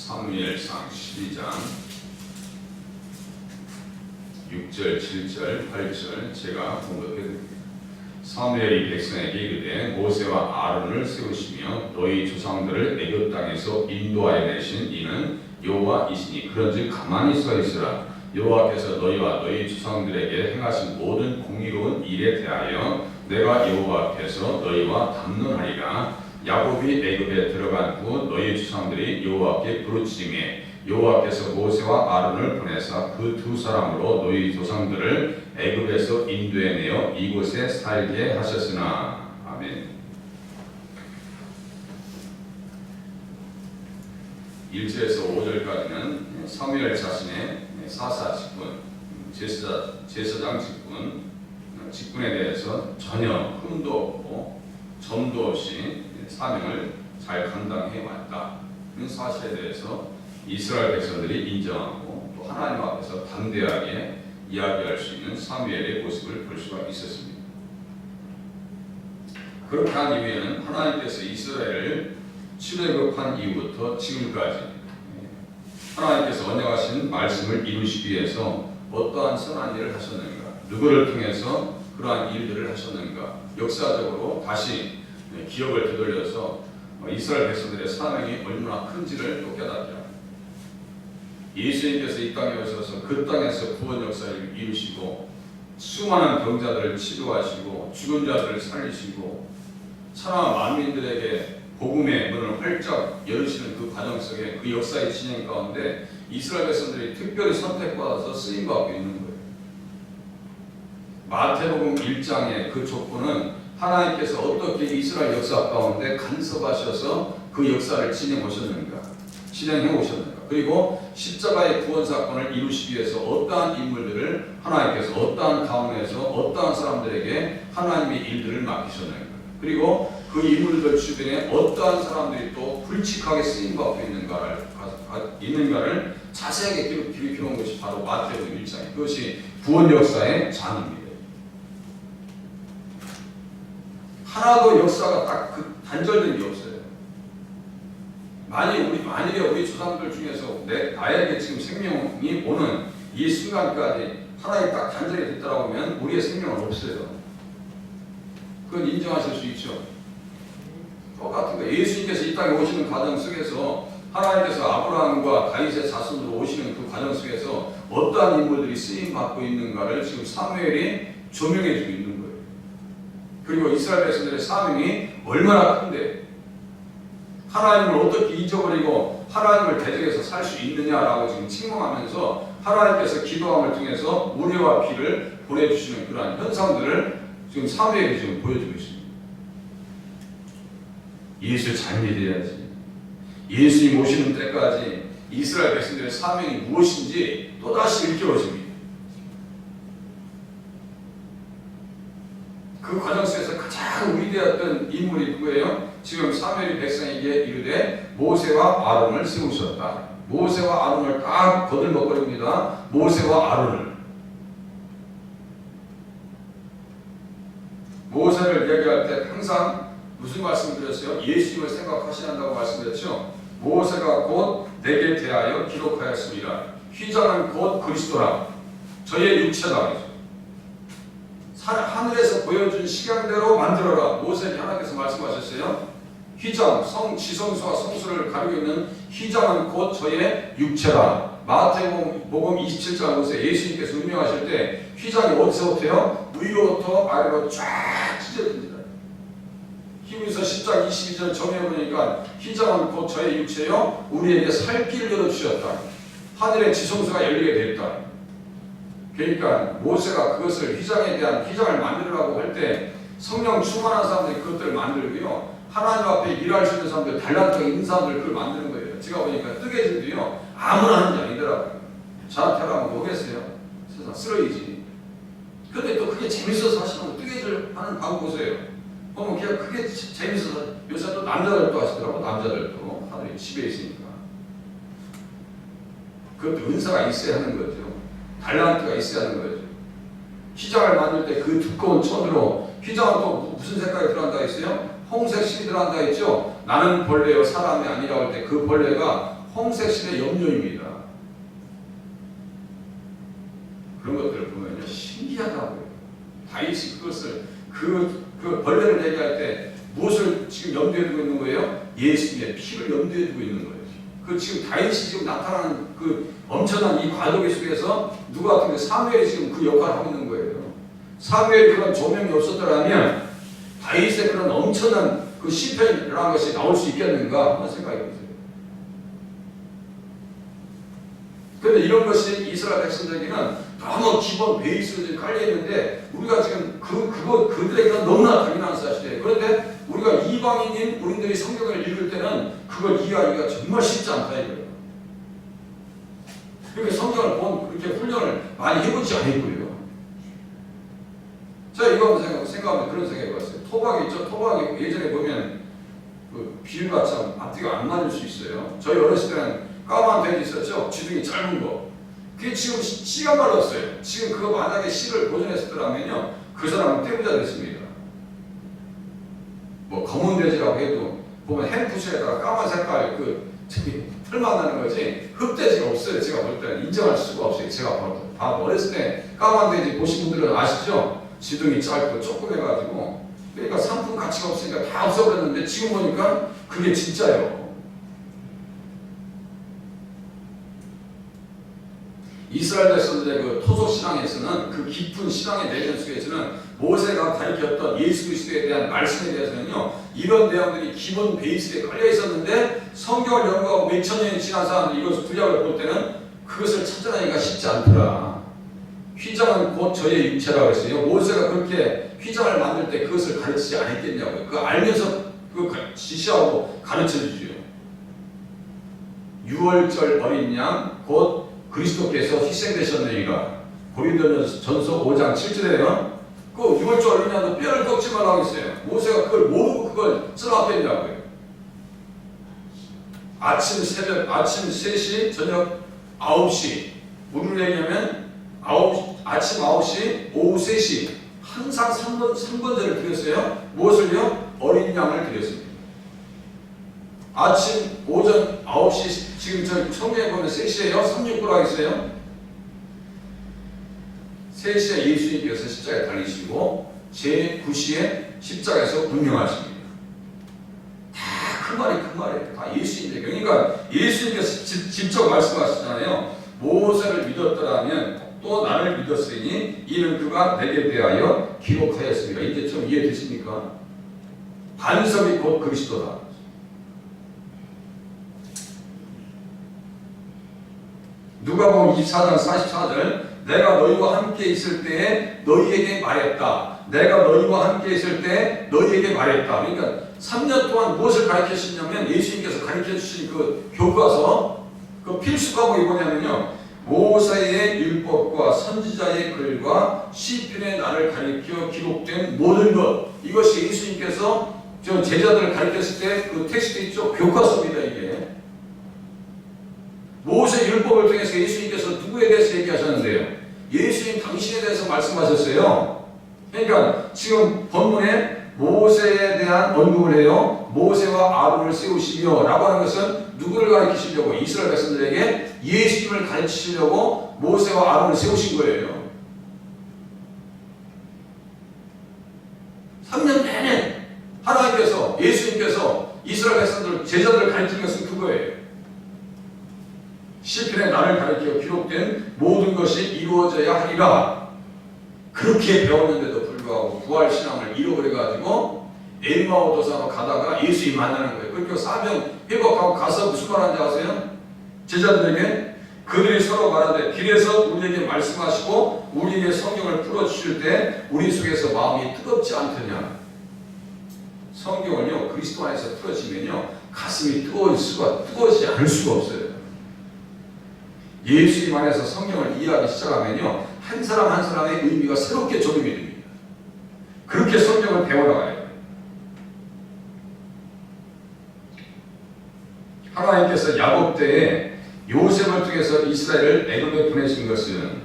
사무엘상 12장 6절, 7절, 8절 제가 공독해드립니다. 사무엘이 백성에게 이르되 모세와 아론을 세우시며 너희 조상들을 애굽 땅에서 인도하여 내신 이는 여호와이시니 그런즉 가만히 서 있으라. 여호와께서 너희와 너희 조상들에게 행하신 모든 공의로운 일에 대하여 내가 여호와 앞에서 너희와 담론하리라. 야곱이 애굽에 들어간 후 너희 조상들이 여호와께 부르짖음에 여호와께서 모세와 아론을 보내사 그 두 사람으로 너희 조상들을 애굽에서 인도해내어 이곳에 살게 하셨으나. 아멘. 1절에서 5절까지는 사무엘 자신의 사사 직분, 제사장 직분에 대해서 전혀 흠도 없고 점도 없이 사명을 잘 감당해 왔다는 사실에 대해서 이스라엘 백성들이 인정하고 또 하나님 앞에서 담대하게 이야기할 수 있는 사무엘의 모습을 볼 수가 있었습니다. 그렇게 한 이후에는 하나님께서 이스라엘을 출애굽한 이후부터 지금까지 하나님께서 언약하신 말씀을 이루시기 위해서 어떠한 선한 일을 하셨는가, 누구를 통해서 그러한 일들을 하셨는가, 역사적으로 다시 기억을 되돌려서 이스라엘 백성들의 사명이 얼마나 큰지를 또 깨닫게 합니다. 예수님께서 이 땅에 오셔서 그 땅에서 구원 역사를 이루시고 수많은 병자들을 치료하시고 죽은 자들을 살리시고 천하 만민들에게 복음의 문을 활짝 열으시는 그 과정 속에 그 역사의 진행 가운데 이스라엘 백성들이 특별히 선택받아서 쓰임받고 있는 거예요. 마태복음 1장의 그 족보는 하나님께서 어떻게 이스라엘 역사 가운데 간섭하셔서 그 역사를 진행해 오셨는가, 그리고 십자가의 구원 사건을 이루시기 위해서 어떠한 인물들을 하나님께서 어떠한 가문에서 어떠한 사람들에게 하나님의 일들을 맡기셨는가, 그리고 그 인물들 주변에 어떠한 사람들이 또 불칙하게 쓰임받고 있는가를 자세하게 기록해놓은 것이 바로 마태복음 1장이에요. 그것이 구원 역사의 장입니다. 하나도 역사가 딱 그 단절된 게 없어요. 만일에 우리 조상들 중에서 나에게 지금 생명이 오는 이 순간까지 하나의 딱 단절이 됐다라고 하면 우리의 생명은 없어요. 그건 인정하실 수 있죠. 똑같은 거예요. 예수님께서 이 땅에 오시는 과정 속에서 하나님께서 아브라함과 다윗의 자손으로 오시는 그 과정 속에서 어떠한 인물들이 쓰임받고 있는가를 지금 사무엘이 조명해주고 있는 거예요. 그리고 이스라엘 백성들의 사명이 얼마나 큰데 하나님을 어떻게 잊어버리고 하나님을 대적해서 살 수 있느냐라고 지금 책망하면서 하나님께서 기도함을 통해서 우리와 피를 보내주시는 그러한 현상들을 지금 사무엘이 지금 보여주고 있습니다. 예수 잘 믿어야지. 예수님 오시는 때까지 이스라엘 백성들의 사명이 무엇인지 또다시 일깨워집니다. 그 과정 속에서 가장 위대했던 인물이 누구예요? 지금 사무엘이 백성에게 이르되 모세와 아론을 세우셨다. 모세와 아론을 딱 거들먹거립니다. 모세와 아론을. 모세를 얘기할 때 항상 무슨 말씀을 드렸어요? 예수님을 생각하시는다고 말씀드렸죠. 모세가 곧 내게 대하여 기록하였습니다. 휘장은 곧 그리스도라. 저의 육체다. 하늘에서 보여준 식양대로 만들어라. 모세에게 하나님께서 말씀하셨어요. 휘장, 지성소와 성소를 가리고 있는 휘장은 곧 저의 육체라. 마태복음 27장 보세요. 예수님께서 운명하실 때 휘장이 어디서부터요? 위로부터 아래로 쫙 찢어집니다. 히브리서 10장 22절 정해보니까 휘장은 곧 저의 육체요 우리에게 살 길을 열어주셨다. 하늘의 지성소가 열리게 되었다. 그러니까 모세가 그것을 휘장을 만들으라고 할 때 성령 충만한 사람들이 그것들을 만들고요. 하나님 앞에 일할 수 있는 사람들, 달란트가 있는 사람들 그걸 만드는 거예요. 제가 보니까 뜨개질도요. 아무나 하는 게 아니더라고요. 저한테 하라고 뭐겠어요? 세상 쓰러이지. 근데 또 그게 재밌어서 하시는 거 뜨개질 하는 방법 보세요. 그러면 그냥 그게 재밌어서 요새 또 남자들도 하시더라고. 남자들도 하늘이 집에 있으니까. 그것도 은사가 있어야 하는 거죠. 달란트가 있어야 하는 거죠. 휘장을 만들 때 그 두꺼운 천으로 휘장은 또 무슨 색깔이 들어간다 했어요? 홍색 실이 들어간다 했죠. 나는 벌레요 사람이 아니라고 할 때 그 벌레가 홍색실의 염료입니다. 그런 것들을 보면요, 신기하다고요. 다윗이 그것을 그 벌레를 얘기할 때 무엇을 지금 염두에 두고 있는 거예요? 예수님의 피를 염두에 두고 있는 거예요. 그 지금 다윗이 지금 나타나는 그 엄청난 이 과도기 속에서 누가 같은 게 사무엘이 지금 그 역할을 하고 있는 거예요. 사무엘이 그런 조명이 없었더라면 다윗의 그런 엄청난 그 시편이라는 것이 나올 수 있겠는가 하는 생각이 드세요. 그런데 이런 것이 이스라엘 백성들에게는 너무 기본 베이스로 깔려 있는데 우리가 지금 그들에게는 너무나 당연한 사실이에요. 그런데 우리가 이방인인 우리들이 성경을 읽을 때는 그걸 이해하기가 정말 쉽지 않다 이거예요. 그렇게 성경을 그렇게 훈련을 많이 해보지 않았고요. 자, 이거 한번 생각하면 그런 생각이 왔어요. 토박이 있죠? 토박이 예전에 보면 그 비유가 참 앞뒤가 안 맞을 수 있어요. 저희 어렸을 때는 까만 돼지 있었죠? 지둥이 짧은 거. 그게 지금 씨가 말랐어요. 지금 그거 만약에 씨를 보존했었더라면요, 그 사람은 떼부자 됐습니다. 뭐 검은 돼지라고 해도 보면 햄프셔에다가 까만 색깔 털만 나는 거지 흑돼지가 없어요. 제가 볼 때는 인정할 수가 없어요. 제가 봐도 어렸을 때 까만 돼지 보신 분들은 아시죠? 지둥이 짧고 조그매가지고 그러니까 상품 가치가 없으니까 다 없어버렸는데 지금 보니까 그게 진짜예요. 이스라엘 백성들의 그 토속 신앙에서는 그 깊은 신앙의 내면 속에서는 모세가 가르쳤던 예수 그리스도에 대한 말씀에 대해서는요, 이런 내용들이 기본 베이스에 깔려 있었는데 성경을 연구하고 몇천 년이 지난 사람들이 이것을 구약을 볼 때는 그것을 찾아내기가 쉽지 않더라. 휘장은 곧 저의 육체라고 했어요. 모세가 그렇게 휘장을 만들 때 그것을 가르치지 않았겠냐고요. 그거 알면서 그거 지시하고 가르쳐 주죠. 6월절 어린 양 곧 그리스도께서 희생되셨느니라. 고린도전서 5장 7절에요. 그 6월절 어린 양도 뼈를 꺾지 말라고 했어요. 모세가 그걸 모르고 그걸 써놨겠냐고요. 아침 3시, 저녁 9시. 무슨 얘기냐면 아침 9시, 오후 3시 항상 3번제를 드렸어요. 무엇을요? 어린 양을 드렸습니다. 아침, 오전 9시, 지금 저 성경에 보면 3시에요. 369라고 있어요. 3시에 예수님께서 십자가에 달리시고 제9시에 십자가에서 운명하십니다. 다 그 말이에요. 다 예수님이에요. 그러니까 예수님께서 직접 말씀하시잖아요. 모세를 믿었더라면 또 나를 믿었으니 이는 그가 내게 대하여 기록하였습니다. 이제 좀 이해되십니까? 반석이 곧 그리스도다. 누가복음 24장 44절 내가 너희와 함께 있을 때에 너희에게 말했다. 내가 너희와 함께 있을 때 너희에게 말했다. 그러니까 3년 동안 무엇을 가르치시냐면 예수님께서 가르쳐주신 그 교과서 그 필수 과목이 뭐냐면요. 모세의 율법과 선지자의 글과 시편의 나를 가리켜 기록된 모든 것. 이것이 예수님께서 저 제자들을 가르쳤을 때 그 텍스트 있죠. 교과서입니다. 이게. 모세 율법을 통해서 예수님께서 누구에 대해서 얘기하셨는데요? 예수님 당신에 대해서 말씀하셨어요. 그러니까 지금 본문에 모세에 대한 언급을 해요. 모세와 아론을 세우시며 라고 하는 것은 누구를 가르치시려고? 이스라엘 백성들에게 예수님을 가르치시려고 모세와 아론을 세우신 거예요. 3년 내내 하나님께서 예수님께서 이스라엘 백성들 제자들을 가르친 것은 그거예요. 시편에 나를 가리켜 기록된 모든 것이 이루어져야 하리라. 그렇게 배웠는데도 불구하고 부활신앙을 잃어버려가지고 엠마오 도사로 가다가 예수님 만나는 거예요. 그렇게 사명 회복하고 가서 무슨 말 하는지 아세요? 제자들에게 그들이 서로 말하되 길에서 우리에게 말씀하시고 우리에게 성경을 풀어주실 때 우리 속에서 마음이 뜨겁지 않더냐. 성경을요 그리스도 안에서 풀어지면요 가슴이 뜨거워지지 않을 수가 없어요. 예수님 안에서 성경을 이해하기 시작하면요 한 사람 한 사람의 의미가 새롭게 적용이 됩니다. 그렇게 성경을 배워나가요. 하나님께서 야곱 때에 요셉을 통해서 이스라엘을 애굽에 보내신 것은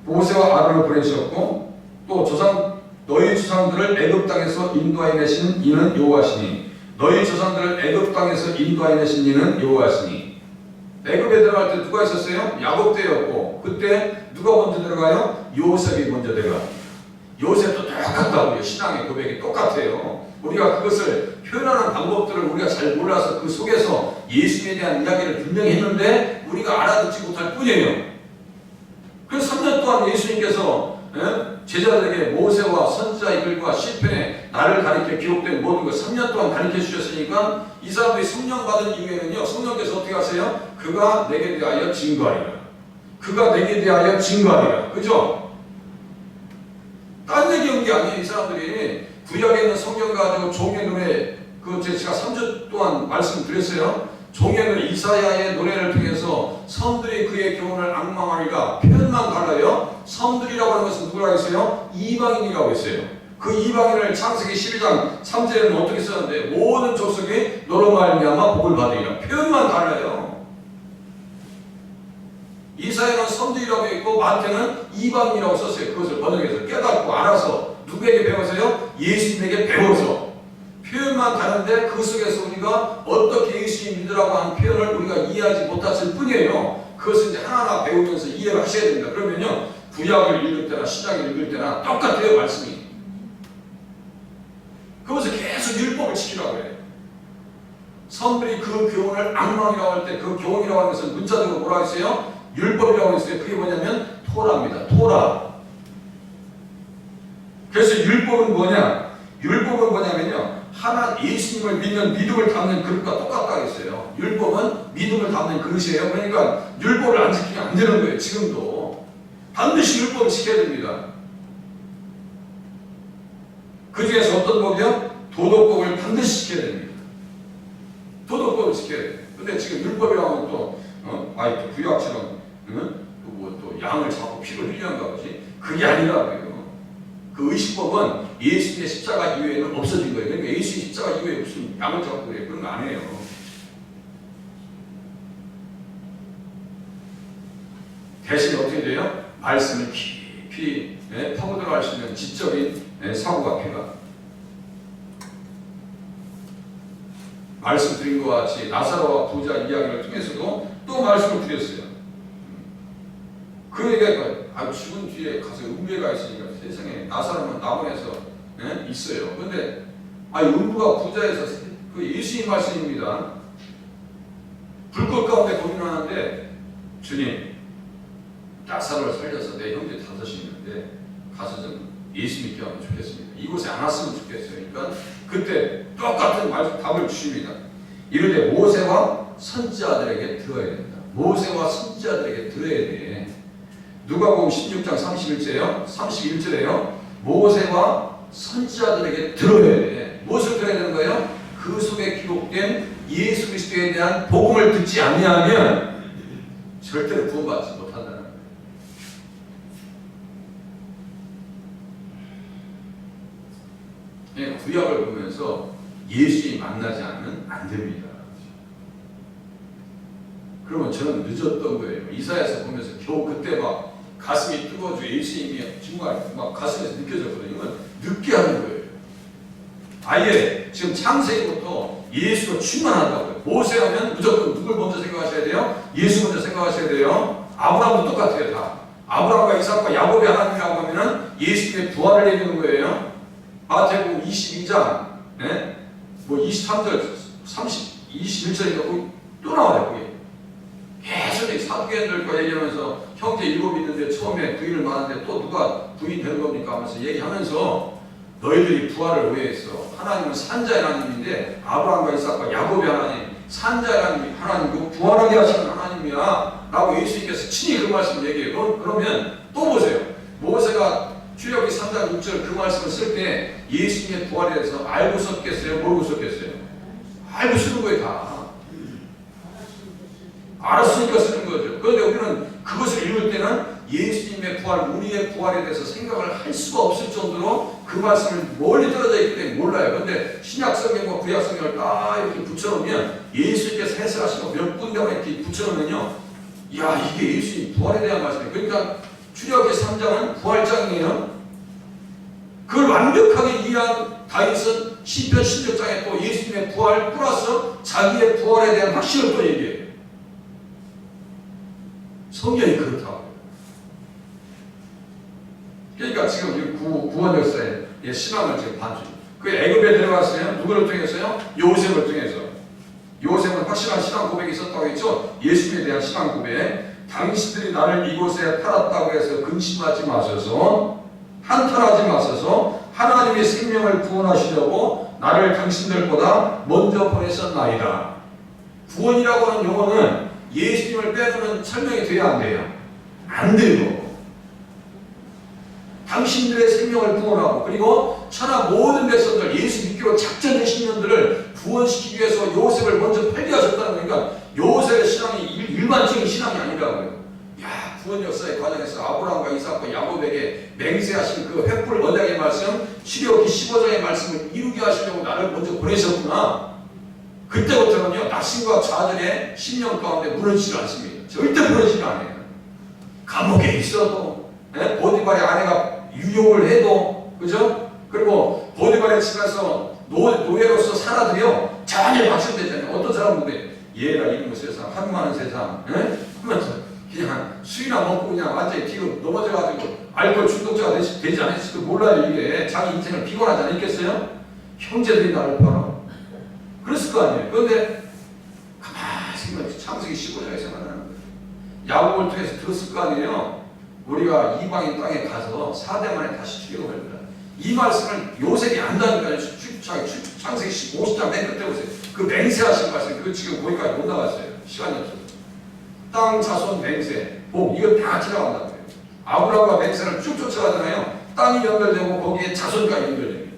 모세와 아론을 보내셨고 또 조상 너희 조상들을 애굽 땅에서 인도하여 내신 이는 여호와시니 너희 조상들을 애굽 땅에서 인도하여 내신 이는 여호와시니. 애굽에 들어갈 때 누가 있었어요? 야곱 때였고 그때 누가 먼저 들어가요? 요셉이 먼저 들어가. 요셉도 똑같다고요. 신앙의 고백이 똑같아요. 우리가 그것을 표현하는 방법들을 우리가 잘 몰라서 그 속에서 예수님에 대한 이야기를 분명히 했는데 우리가 알아듣지 못할 뿐이에요. 그래서 3년 동안 예수님께서 제자들에게 모세와 선지자의 글과 시편에 나를 가리켜 기록된 모든 것 3년 동안 가르쳐 주셨으니까 이 사람들이 성령 받은 이후에는요, 성령께서 어떻게 하세요? 그가 내게 대하여 증거하리라. 그가 내게 대하여 증거하리라. 그죠? 딴 얘기 한 게 아니에요. 이 사람들이 구약에 있는 성경 가지고 종의 노래, 제가 3주 동안 말씀드렸어요. 종의 노래 이사야의 노래를 통해서 성들이 그의 교훈을 앙망하리라. 표현만 달라요. 성들이라고 하는 것은 누구라고 했어요? 이방인이라고 했어요. 그 이방인을 창세기 12장 3절에는 어떻게 썼는데 모든 족속이 너로 말미암아 복을 받으리라. 표현만 달라요. 이사야는 성들이라고 했고 마태는 이방인이라고 썼어요. 그것을 번역해서 깨닫고 알아서 누구에게 배워서요? 예수님에게 배워서. 표현만 다른데 그 속에서 우리가 어떻게 예수님 믿으라고 하는 표현을 우리가 이해하지 못했을 뿐이에요. 그것을 이제 하나하나 배우면서 이해를 하셔야 됩니다. 그러면요, 구약을 읽을 때나 신약을 읽을 때나 똑같아요, 말씀이. 그것을 계속 율법을 지키라고 해요. 성들이 그 교훈을 앙망이라고 할 때 그 교훈이라고 하는 것은 문자적으로 뭐라고 했어요? 율법이라고 했어요. 그게 뭐냐면 토라입니다. 토라. 그래서 율법은 뭐냐? 율법은 뭐냐면요, 예수님을 믿는 믿음을 담는 그릇과 똑같다고 했어요. 율법은 믿음을 담는 그릇이에요. 그러니까 율법을 안 지키면 안 되는 거예요. 지금도 반드시 율법을 지켜야 됩니다. 그 중에서 어떤 법이요? 도덕법을 반드시 지켜야 됩니다. 도덕법을 지켜야 돼요. 근데 지금 율법이라고 하면 또 구약처럼 또 양을 잡고 피를 흘리는가 보지. 그게 아니라고요. 그 의식법은 예수님의 십자가 이후에는 없어진 거예요. 그러니까 예수님 십자가 이후에 무슨 양을 잡고 그래요. 그런 거 안 해요. 대신 어떻게 돼요? 말씀을 깊이 파고 들어갈 수 있는 지적인 사고가 필요합니다. 말씀드린 것과 같이 나사로와 부자 이야기를 통해서도 또 말씀을 드렸어요. 그 얘기가 죽은 뒤에 가서 음부가 있으니까 세상에 나사로는 낙원에서 있어요. 그런데 음부가 부자에서 그 예수님 말씀입니다. 불꽃 가운데 고민하는데 주님, 나사로를 살려서 내 형제 5이 있는데 가서 좀 예수 믿게 하면 좋겠습니다. 이곳에 안 왔으면 좋겠어요. 그러니까 그때 똑같은 답을 주십니다. 이르되 모세와 선지자들에게 들어야 된다. 모세와 선지자들에게 들어야 돼. 누가복음 16장 31절에요. 모세와 선지자들에게 들어야 돼. 무엇을 들어야 되는 거예요? 그 속에 기록된 예수 그리스도에 대한 복음을 듣지 않으면 절대로 구원받지 못한다는 거예요. 그냥 구약을 보면서 예수님 만나지 않으면 안 됩니다. 그러면 저는 늦었던 거예요. 이사야서 보면서 겨우 그때 막 가슴이 뜨거워지고 예수님이 정말 막 가슴에서 느껴졌거든요. 이건 늦게 하는 거예요. 아예 지금 창세기부터 예수로 충만하다고요. 모세하면 무조건 누굴 먼저 생각하셔야 돼요? 예수 먼저 생각하셔야 돼요. 아브라함도 똑같아요. 다. 아브라함과 이삭과 야곱의 하나님이라고 하면은 예수님의 부활을 얘기하는 거예요. 마태복음 22장 23절 21절인가 또 나와요. 그게. 계속 사두개인들과 얘기하면서 형제 7 있는데 처음에 부인을 낳았는데 또 누가 부인 되는 겁니까 하면서 얘기하면서 너희들이 부활을 왜 했어? 하나님은 산자의 하나님인데 아브라함과 이삭과 야곱의 하나님, 산자의 하나님이고 부활하게 하시는 하나님이야 라고 예수님께서 친히 그 말씀을 얘기해요. 그러면 또 보세요. 모세가 출애굽기 3장 6절 그 말씀을 쓸 때 예수님의 부활에 대해서 알고 썼겠어요? 모르고 썼겠어요? 알고 쓰는 거예요. 다 알았으니까 쓰는 거죠. 그런데 우리는 그것을 읽을 때는 예수님의 부활, 우리의 부활에 대해서 생각을 할 수가 없을 정도로 그 말씀을 멀리 떨어져 있기 때문에 몰라요. 그런데 신약 성경과 구약 성경을 딱 이렇게 붙여놓으면 예수님께서 해설하신 거 몇 군데만 이렇게 붙여놓으면요, 야, 이게 예수님 부활에 대한 말씀이에요. 그러니까 출애굽기 3장은 부활장이에요. 그걸 완벽하게 이해한 다윗은 시편 16장에 또 예수님의 부활 플러스 자기의 부활에 대한 확신을 또 얘기해요. 성경이 그렇다고. 그러니까 지금 구원 역사의 신앙을 지금 반주. 그 애굽에 들어갔어요. 누구를 통해서요? 요셉을 통해서. 요셉은 확실한 신앙 고백이 있었다고 했죠. 예수님에 대한 신앙 고백. 당신들이 나를 이곳에 팔았다고 해서 근심하지 마셔서, 한탄하지 마셔서 하나님의 생명을 구원하시려고 나를 당신들보다 먼저 보내셨나이다. 구원이라고 하는 용어는 예수님을 빼놓으면 설명이 돼야 안 돼요. 안 돼요. 당신들의 생명을 구원하고, 그리고 천하 모든 백성들 예수 믿기로 작정의 신년들을 구원시키기 위해서 요셉을 먼저 팔게하셨다는 거니까 요셉의 신앙이 일반적인 신앙이 아니라고요. 야, 구원 역사의 과정에서 아브라함과 이삭과 야곱에게 맹세하신 그 횃불 언약의 말씀, 출애굽기 15장의 말씀을 이루게 하시려고 나를 먼저 보내셨구나. 그때부터는요, 낙심과 좌절의 심령 가운데 무너지지 않습니다. 절대 무너지지 않아요. 감옥에 있어도, 보디발의 아내가 유혹을 해도, 그죠? 그리고 보디발의 집에서 노예로서 살아도요, 전혀 박살되잖아요. 어떤 사람인데, 얘가 이름은 세상, 한마는 세상, 하면서 그냥 술이나 먹고 그냥 완전히 뒤로 넘어져가지고 알코올 중독자가 되지 않을지도 몰라요. 이게 자기 인생을 피곤하지 않겠어요? 형제들이 나를 팔아. 그랬을 거 아니에요. 그런데 가만히 생각해. 창세기 15장에 생각나는 거예요. 야곱을 통해서 들었을 거 아니에요. 우리가 이방인 땅에 가서 4대 만에 다시 출애굽할 거다. 이 말씀을 요셉이 안다니까요. 창세기 50장 맨 끝에 보세요. 그 맹세하신 말씀, 그거 지금 거기까지 못 나갔어요. 시간이 없어서. 땅, 자손, 맹세, 복, 이거 다 지나간다는 거예요. 아브라함과 맹세를 쭉 쫓아가잖아요. 땅이 연결되고 거기에 자손까지 연결됩니다.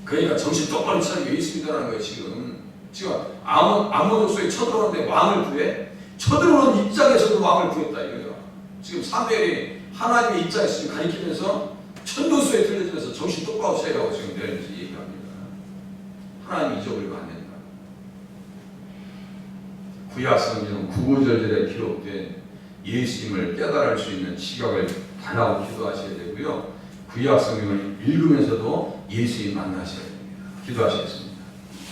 그러니까 정신 똑바로 차리고 예수 믿으라는 거예요. 지금 아몬 족속에 쳐들어오는데 왕을 구해? 쳐들어오는 입장에서도 왕을 구했다 이거죠. 지금 사무엘이 하나님의 입장에서 지금 가리키면서 천도수에 들려주면서 정신 똑바로 차리라고 지금 내려면서 얘기합니다. 하나님 잊어버리면 안 된다. 구약 성경은 구구절절에 기록된 예수님을 깨달을 수 있는 지각을 단하고 기도하셔야 되고요. 구약 성경을 읽으면서도 예수님 만나셔야 됩니다. 기도하시겠습니다.